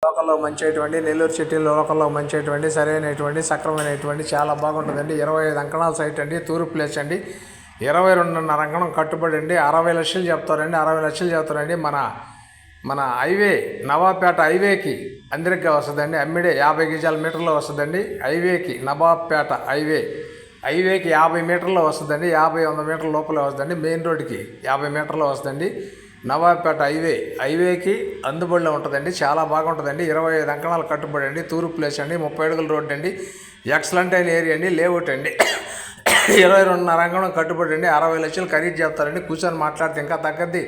లోకల్లో మంచిటువంటి నెల్లూరు సిటీ లోకల్లో మంచిటువంటి సరైనటువంటి సక్రమైనటువంటి చాలా బాగుంటుందండి. 25 అంకణాల సైట్ అండి, తూర్పు ప్లేస్ అండి. 22.5 అంకణం కట్టుబడి అండి. 60 లక్షలు చెప్తారండి, 60 లక్షలు చెప్తారండి. మన హైవే నవాబ్పేట హైవేకి అందరికీ వస్తుందండి. అమ్మిడే 50 గజాల మీటర్లో వస్తుందండి. హైవేకి నవాబ్పేట హైవేకి 50 మీటర్లో వస్తుందండి. 50-100 మీటర్ల లోపలే వస్తుందండి. మెయిన్ రోడ్డుకి 50 మీటర్లో వస్తుందండి. నవాబ్పేట హైవేకి అందుబాటులో ఉంటుందండి. చాలా బాగుంటుందండి. 25 అంకణాలు కట్టుబడి అండి, తూర్పు ప్లేస్ అండి, 30 అడుగుల రోడ్డు అండి, ఎక్సలెంట్ అయిన ఏరియా అండి, లేఅవుట్ అండి. 22.5 అంకణం కట్టుబడి అండి. 60 లక్షలు ఖరీదు చెప్తారండి. కూర్చొని మాట్లాడితే ఇంకా తగ్గద్ది.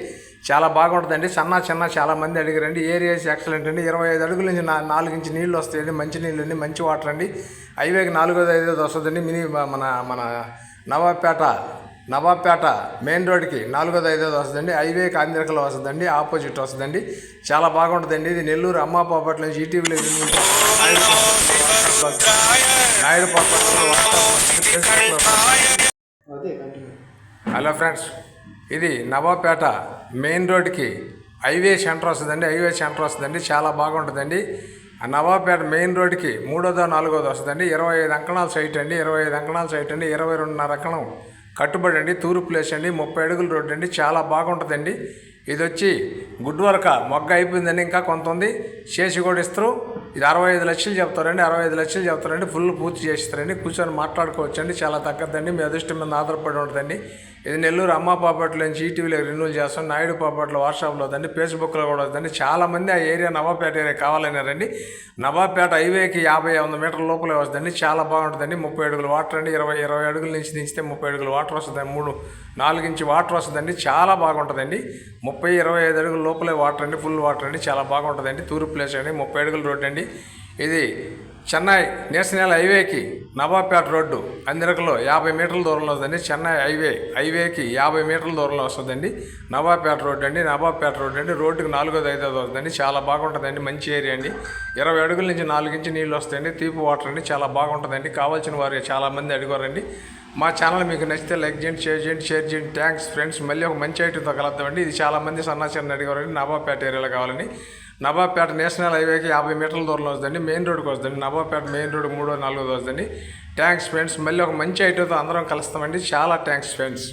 చాలా బాగుంటుందండి. చిన్న చాలా మంది అడిగారండి. ఏరియాస్ ఎక్సలెంట్ అండి. 25 అడుగుల నుంచి 4 ఇంచు నీళ్ళు వస్తాయండి. మంచి నీళ్ళు అండి, మంచి వాటర్ అండి. హైవేకి 4-5 వస్తుందండి. మన నవాబ్పేట మెయిన్ రోడ్కి 4-5 వస్తుందండి. హైవేకి ఆంధ్రకలో వస్తుందండి, ఆపోజిట్ వస్తుందండి. చాలా బాగుంటుందండి. ఇది నెల్లూరు అమ్మాపాపట్ల నుంచి ఈటీవీలో హలో ఫ్రెండ్స్, ఇది నవాబ్పేట మెయిన్ రోడ్కి హైవే సెంటర్ వస్తుందండి. చాలా బాగుంటుందండి. ఆ నవాబ్పేట మెయిన్ రోడ్కి 3వ-4వ వస్తుందండి. 25 అంకణాల సైట్ అండి. 22.5 అంకణం కట్టుబడి అండి, తూర్పు ప్లేస్ అండి, 30 అడుగుల రోడ్డు అండి. చాలా బాగుంటుందండి. ఇది వచ్చి గుడ్ వర్క్, మొగ్గ అయిపోయిందండి, ఇంకా కొంత ఉంది, చేసి కూడా ఇస్తారు. ఇది 65 లక్షలు చెప్తారండి. 65 లక్షలు చెప్తారండి. ఫుల్ పూర్తి చేస్తారండి. కూర్చొని మాట్లాడుకోవచ్చండి. చాలా తగ్గదండి. మీ అదృష్టం మీద ఆధారపడి ఉంటుందండి. ఇది నెల్లూరు అమ్మాపాపట్ల నుంచి ఈటీవీలో రెన్యూల్ చేస్తాం. నాయుడు పాపట్ల వాట్సాప్లో వద్దండి, ఫేస్బుక్లో కూడా వద్దండి. చాలామంది ఆ ఏరియా నవాబ్పేట ఏరియా కావాలన్నారండి. నవాబ్పేట హైవేకి 50-100 మీటర్ల లోపలే వస్తుందండి. చాలా బాగుంటుందండి. 30 అడుగుల వాటర్ అండి. 20 అడుగుల నుంచి దించితే 30 అడుగుల వాటర్ వస్తుందండి. 4 ఇంచు వాటర్ వస్తుందండి. చాలా బాగుంటుందండి. 30-25 అడుగుల లోపలే వాటర్ అండి, ఫుల్ వాటర్ అండి. చాలా బాగుంటుందండి. తూర్పు ప్లేస్ అండి, 30 అడుగుల రోడ్డు అండి. ఇది చెన్నై నేషనల్ హైవేకి నవాబ్పేట రోడ్డు అందరికలో 50 మీటర్ల దూరంలో వస్తుందండి. చెన్నై హైవేకి 50 మీటర్ల దూరంలో వస్తుందండి. నవాబ్పేట రోడ్డు అండి. రోడ్డుకి 4-5 వస్తుందండి. చాలా బాగుంటుందండి. మంచి ఏరియా అండి. 20 అడుగుల నుంచి 4 ఇంచు నీళ్ళు వస్తాయండి. తీపి వాటర్ అండి. చాలా బాగుంటుందండి. కావాల్సిన వారు చాలామంది అడిగారండి. మా ఛానల్ మీకు నచ్చితే లైక్ చేయండి, షేర్ చేయండి. Thanks friends. మళ్ళీ ఒక మంచి ఐటెంతో కలుద్దామండి. ఇది చాలామంది సన్నాచారం అడిగారండి. నవాబ్పేట ఏరియాలో కావాలని. నవాబ్పేట నేషనల్ హైవేకి 50 మీటర్ల దూరంలో వస్తుందండి. మెయిన్ రోడ్కి వస్తుందండి. నవాబ్పేట మెయిన్ రోడ్ 3-4 వస్తుందండి. Thanks friends. మళ్ళీ ఒక మంచి ఐటెంతో అందరం కలుస్తామండి. చాలా థ్యాంక్స్ ఫ్రెండ్స్.